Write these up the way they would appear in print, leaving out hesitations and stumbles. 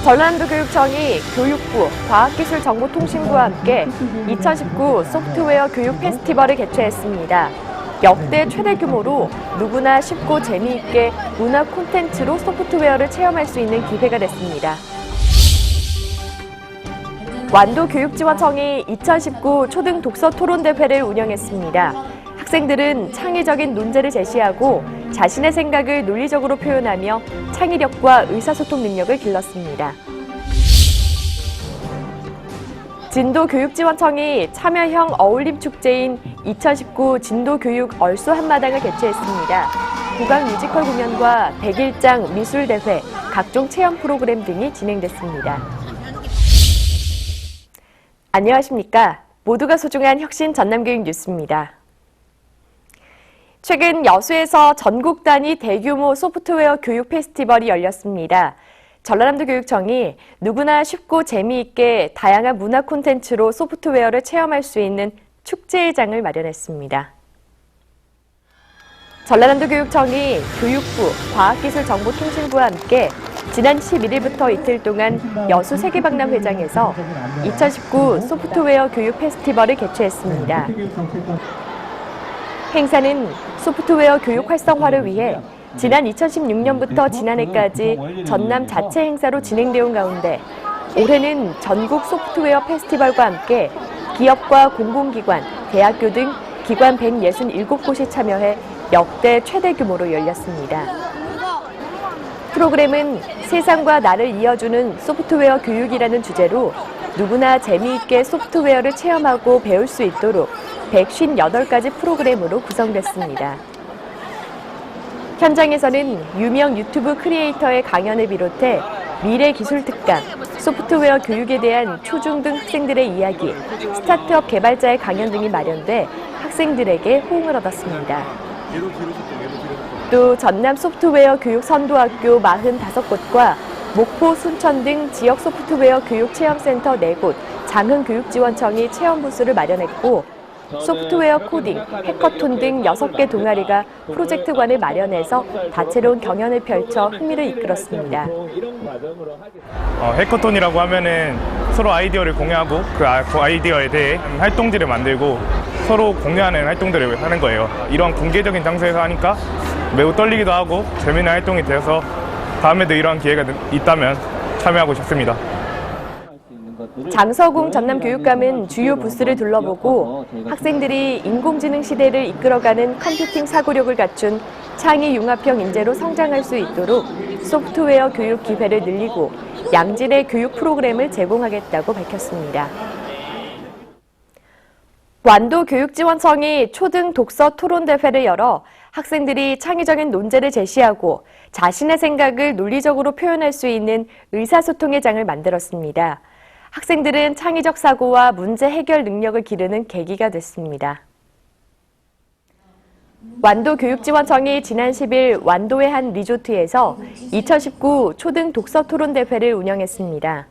전라남도 교육청이 교육부, 과학기술정보통신부와 함께 2019 소프트웨어 교육 페스티벌을 개최했습니다. 역대 최대 규모로 누구나 쉽고 재미있게 문화 콘텐츠로 소프트웨어를 체험할 수 있는 기회가 됐습니다. 완도교육지원청이 2019 초등 독서 토론대회를 운영했습니다. 학생들은 창의적인 논제를 제시하고 자신의 생각을 논리적으로 표현하며 창의력과 의사소통 능력을 길렀습니다. 진도교육지원청이 참여형 어울림축제인 2019 진도교육 얼쏘 한마당을 개최했습니다. 국악 뮤지컬 공연과 백일장 미술대회, 각종 체험 프로그램 등이 진행됐습니다. 안녕하십니까? 모두가 소중한 혁신 전남교육 뉴스입니다. 최근 여수에서 전국 단위 대규모 소프트웨어 교육 페스티벌이 열렸습니다. 전라남도 교육청이 누구나 쉽고 재미있게 다양한 문화 콘텐츠로 소프트웨어를 체험할 수 있는 축제의 장을 마련했습니다. 전라남도 교육청이 교육부, 과학기술정보통신부와 함께 지난 11일부터 이틀 동안 여수 세계박람회장에서 2019 소프트웨어 교육 페스티벌을 개최했습니다. 행사는 소프트웨어 교육 활성화를 위해 지난 2016년부터 지난해까지 전남 자체 행사로 진행되어 온 가운데 올해는 전국 소프트웨어 페스티벌과 함께 기업과 공공기관, 대학교 등 기관 167곳이 참여해 역대 최대 규모로 열렸습니다. 프로그램은 세상과 나를 이어주는 소프트웨어 교육이라는 주제로 누구나 재미있게 소프트웨어를 체험하고 배울 수 있도록 158가지 프로그램으로 구성됐습니다. 현장에서는 유명 유튜브 크리에이터의 강연을 비롯해 미래 기술 특강, 소프트웨어 교육에 대한 초중등 학생들의 이야기, 스타트업 개발자의 강연 등이 마련돼 학생들에게 호응을 얻었습니다. 또 전남 소프트웨어 교육 선도학교 45곳과 목포, 순천 등 지역 소프트웨어 교육 체험센터 4곳, 장흥교육지원청이 체험 부스를 마련했고 소프트웨어 코딩, 해커톤 등 6개 동아리가 프로젝트관을 마련해서 다채로운 경연을 펼쳐 흥미를 이끌었습니다. 해커톤이라고 하면은 서로 아이디어를 공유하고 그 아이디어에 대해 활동지를 만들고 서로 공유하는 활동들을 하는 거예요. 이런 공개적인 장소에서 하니까 매우 떨리기도 하고 재미있는 활동이 되어서 다음에도 이러한 기회가 있다면 참여하고 싶습니다. 장서공 전남교육감은 주요 부스를 둘러보고 학생들이 인공지능 시대를 이끌어가는 컴퓨팅 사고력을 갖춘 창의 융합형 인재로 성장할 수 있도록 소프트웨어 교육 기회를 늘리고 양질의 교육 프로그램을 제공하겠다고 밝혔습니다. 완도교육지원청이 초등 독서 토론대회를 열어 학생들이 창의적인 논제를 제시하고 자신의 생각을 논리적으로 표현할 수 있는 의사소통의 장을 만들었습니다. 학생들은 창의적 사고와 문제 해결 능력을 기르는 계기가 됐습니다. 완도교육지원청이 지난 10일 완도의 한 리조트에서 2019 초등 독서 토론대회를 운영했습니다.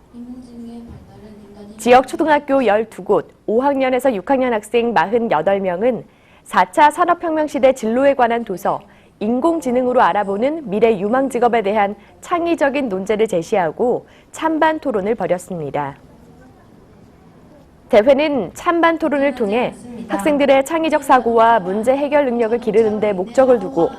지역 초등학교 12곳, 5학년에서 6학년 학생 48명은 4차 산업혁명 시대 진로에 관한 도서, 인공지능으로 알아보는 미래 유망 직업에 대한 창의적인 논제를 제시하고 찬반 토론을 벌였습니다. 대회는 찬반 토론을 통해 학생들의 창의적 사고와 문제 해결 능력을 기르는 데 목적을 두고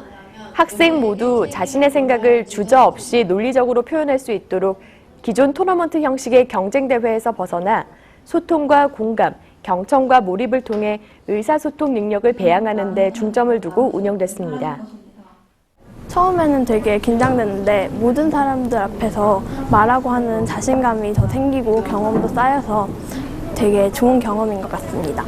학생 모두 자신의 생각을 주저없이 논리적으로 표현할 수 있도록 기존 토너먼트 형식의 경쟁 대회에서 벗어나 소통과 공감, 경청과 몰입을 통해 의사소통 능력을 배양하는 데 중점을 두고 운영됐습니다. 처음에는 되게 긴장됐는데 모든 사람들 앞에서 말하고 하는 자신감이 더 생기고 경험도 쌓여서 되게 좋은 경험인 것 같습니다.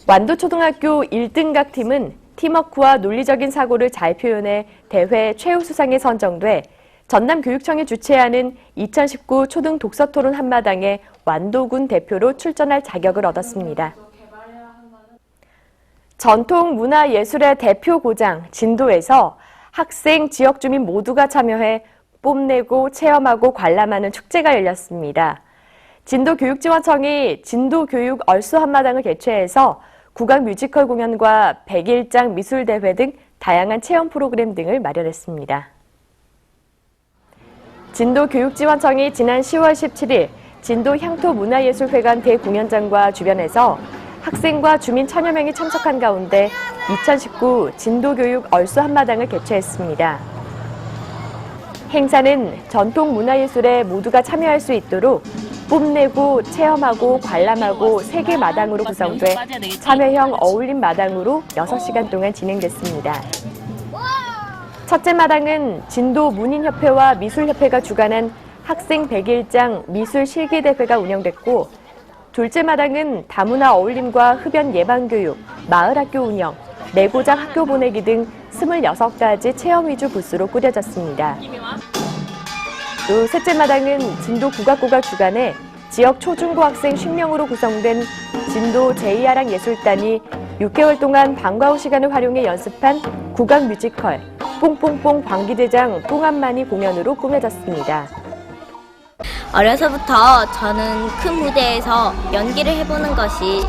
완도초등학교 1등각 팀은 팀워크와 논리적인 사고를 잘 표현해 대회 최우수상에 선정돼 전남교육청이 주최하는 2019 초등 독서토론 한마당에 완도군 대표로 출전할 자격을 얻었습니다. 전통문화예술의 대표 고장 진도에서 학생, 지역 주민 모두가 참여해 뽐내고 체험하고 관람하는 축제가 열렸습니다. 진도교육지원청이 진도교육 얼쏘 한마당을 개최해서 국악 뮤지컬 공연과 백일장 미술대회 등 다양한 체험 프로그램 등을 마련했습니다. 진도교육지원청이 지난 10월 17일 진도 향토문화예술회관 대공연장과 주변에서 학생과 주민 1000여 명이 참석한 가운데 2019 진도교육 얼수 한마당을 개최했습니다. 행사는 전통 문화예술에 모두가 참여할 수 있도록 뽐내고 체험하고 관람하고 3개 마당으로 구성돼 참여형 어울림 마당으로 6시간 동안 진행됐습니다. 첫째 마당은 진도 문인협회와 미술협회가 주관한 학생 100일장 미술 실기대회가 운영됐고, 둘째 마당은 다문화 어울림과 흡연 예방교육, 마을학교 운영, 내고장 학교 보내기 등 26가지 체험 위주 부스로 꾸려졌습니다. 또 셋째 마당은 진도 국악고가 주관해 지역 초중고 학생 10명으로 구성된 진도 제2야랑 예술단이 6개월 동안 방과 후 시간을 활용해 연습한 국악 뮤지컬 뽕뽕뽕 광기대장 뽕한마니 공연으로 꾸며졌습니다. 어려서부터 저는 큰 무대에서 연기를 해보는 것이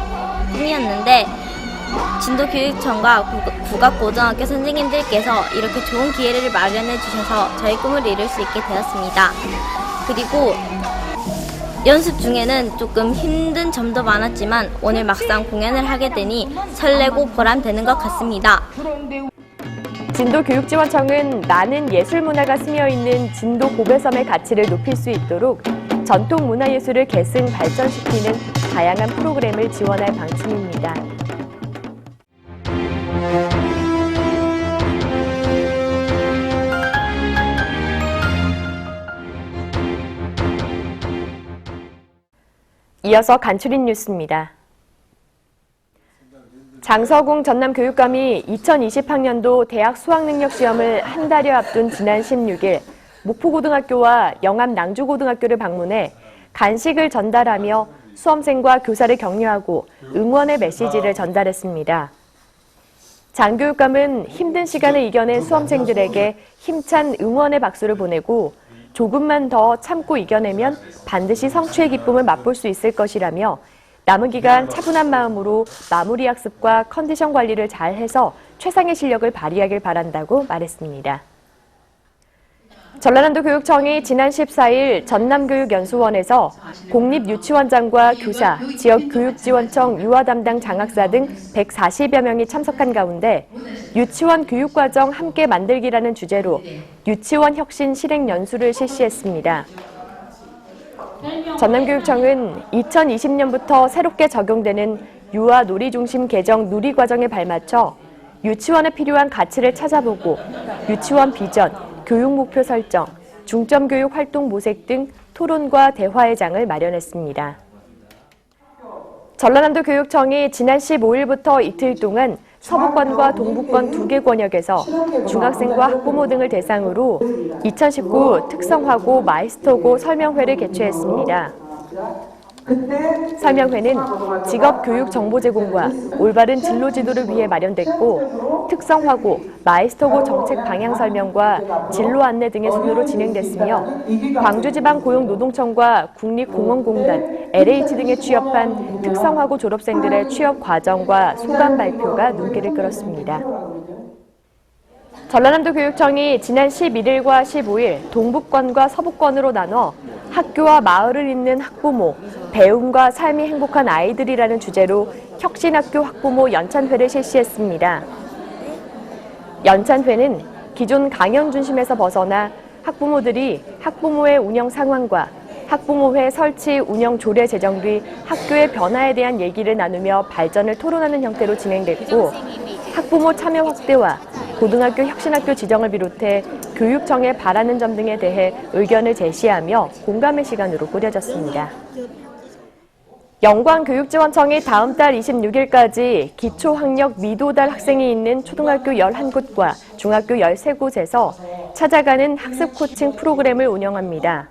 꿈이었는데 진도교육청과 국악고등학교 선생님들께서 이렇게 좋은 기회를 마련해 주셔서 저의 꿈을 이룰 수 있게 되었습니다. 그리고 연습 중에는 조금 힘든 점도 많았지만 오늘 막상 공연을 하게 되니 설레고 보람되는 것 같습니다. 진도교육지원청은 많은 예술문화가 스며있는 진도 고배섬의 가치를 높일 수 있도록 전통문화예술을 계승 발전시키는 다양한 프로그램을 지원할 방침입니다. 이어서 간추린 뉴스입니다. 장서궁 전남교육감이 2020학년도 대학 수학능력시험을 한 달여 앞둔 지난 16일 목포고등학교와 영암 낭주고등학교를 방문해 간식을 전달하며 수험생과 교사를 격려하고 응원의 메시지를 전달했습니다. 장 교육감은 힘든 시간을 이겨낸 수험생들에게 힘찬 응원의 박수를 보내고 조금만 더 참고 이겨내면 반드시 성취의 기쁨을 맛볼 수 있을 것이라며 남은 기간 차분한 마음으로 마무리 학습과 컨디션 관리를 잘 해서 최상의 실력을 발휘하길 바란다고 말했습니다. 전라남도 교육청이 지난 14일 전남교육연수원에서 공립유치원장과 교사, 지역교육지원청 유아 담당 장학사 등 140여 명이 참석한 가운데 유치원 교육과정 함께 만들기라는 주제로 유치원 혁신 실행 연수를 실시했습니다. 전남교육청은 2020년부터 새롭게 적용되는 유아 놀이 중심 개정 누리 과정에 발맞춰 유치원에 필요한 가치를 찾아보고 유치원 비전, 교육 목표 설정, 중점 교육 활동 모색 등 토론과 대화의 장을 마련했습니다. 전라남도 교육청이 지난 15일부터 이틀 동안 서부권과 동부권 2개 권역에서 중학생과 학부모 등을 대상으로 2019 특성화고 마이스터고 설명회를 개최했습니다. 설명회는 직업교육 정보 제공과 올바른 진로 지도를 위해 마련됐고 특성화고, 마이스터고 정책 방향 설명과 진로 안내 등의 순으로 진행됐으며 광주지방고용노동청과 국립공원공단, LH 등에 취업한 특성화고 졸업생들의 취업 과정과 소감 발표가 눈길을 끌었습니다. 전라남도 교육청이 지난 11일과 15일 동북권과 서부권으로 나눠 학교와 마을을 잇는 학부모, 배움과 삶이 행복한 아이들이라는 주제로 혁신학교 학부모 연찬회를 실시했습니다. 연찬회는 기존 강연 중심에서 벗어나 학부모들이 학부모의 운영 상황과 학부모회 설치 운영 조례 제정 뒤 학교의 변화에 대한 얘기를 나누며 발전을 토론하는 형태로 진행됐고 학부모 참여 확대와 고등학교 혁신학교 지정을 비롯해 교육청에 바라는 점 등에 대해 의견을 제시하며 공감의 시간으로 꾸려졌습니다. 영광교육지원청이 다음 달 26일까지 기초학력 미도달 학생이 있는 초등학교 11곳과 중학교 13곳에서 찾아가는 학습 코칭 프로그램을 운영합니다.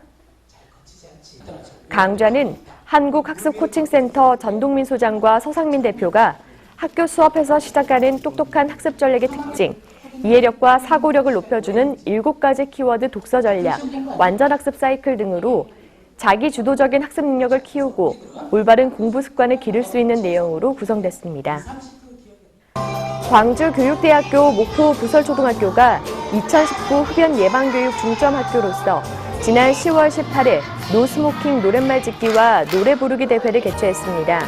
강좌는 한국학습코칭센터 전동민 소장과 서상민 대표가 학교 수업에서 시작하는 똑똑한 학습 전략의 특징, 이해력과 사고력을 높여주는 7가지 키워드 독서 전략, 완전학습 사이클 등으로 자기 주도적인 학습 능력을 키우고 올바른 공부 습관을 기를 수 있는 내용으로 구성됐습니다. 광주교육대학교 목포 부설초등학교가 2019 흡연 예방교육 중점학교로서 지난 10월 18일 노스모킹 노랫말 짓기와 노래 부르기 대회를 개최했습니다.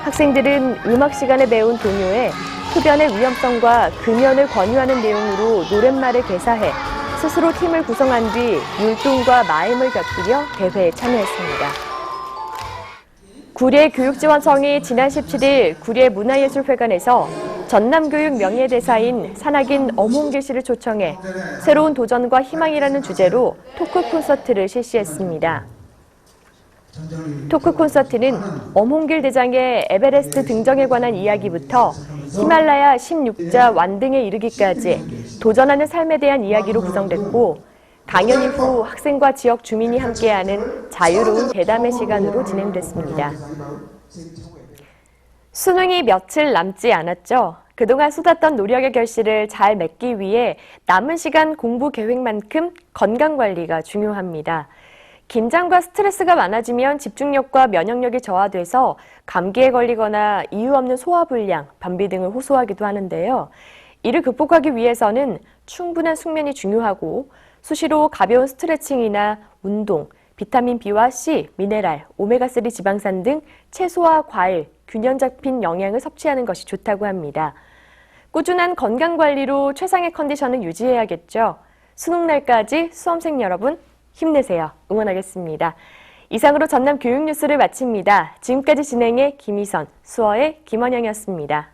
학생들은 음악 시간에 배운 동요에 흡연의 위험성과 금연을 권유하는 내용으로 노랫말을 개사해 스스로 팀을 구성한 뒤 율동과 마임을 곁들여 대회에 참여했습니다. 구례교육지원청이 지난 17일 구례문화예술회관에서 전남교육 명예대사인 산악인 엄홍길 씨를 초청해 새로운 도전과 희망이라는 주제로 토크 콘서트를 실시했습니다. 토크 콘서트는 엄홍길 대장의 에베레스트 등정에 관한 이야기부터 히말라야 16자 완등에 이르기까지 도전하는 삶에 대한 이야기로 구성됐고, 강연 이후 학생과 지역 주민이 함께하는 자유로운 대담의 시간으로 진행됐습니다. 수능이 며칠 남지 않았죠. 그동안 쏟았던 노력의 결실을 잘 맺기 위해 남은 시간 공부 계획만큼 건강관리가 중요합니다. 긴장과 스트레스가 많아지면 집중력과 면역력이 저하돼서 감기에 걸리거나 이유 없는 소화불량, 변비 등을 호소하기도 하는데요. 이를 극복하기 위해서는 충분한 숙면이 중요하고 수시로 가벼운 스트레칭이나 운동, 비타민 B와 C, 미네랄, 오메가3 지방산 등 채소와 과일, 균형 잡힌 영양을 섭취하는 것이 좋다고 합니다. 꾸준한 건강관리로 최상의 컨디션을 유지해야겠죠. 수능날까지 수험생 여러분 힘내세요. 응원하겠습니다. 이상으로 전남 교육뉴스를 마칩니다. 지금까지 진행의 김희선, 수어의 김원영이었습니다.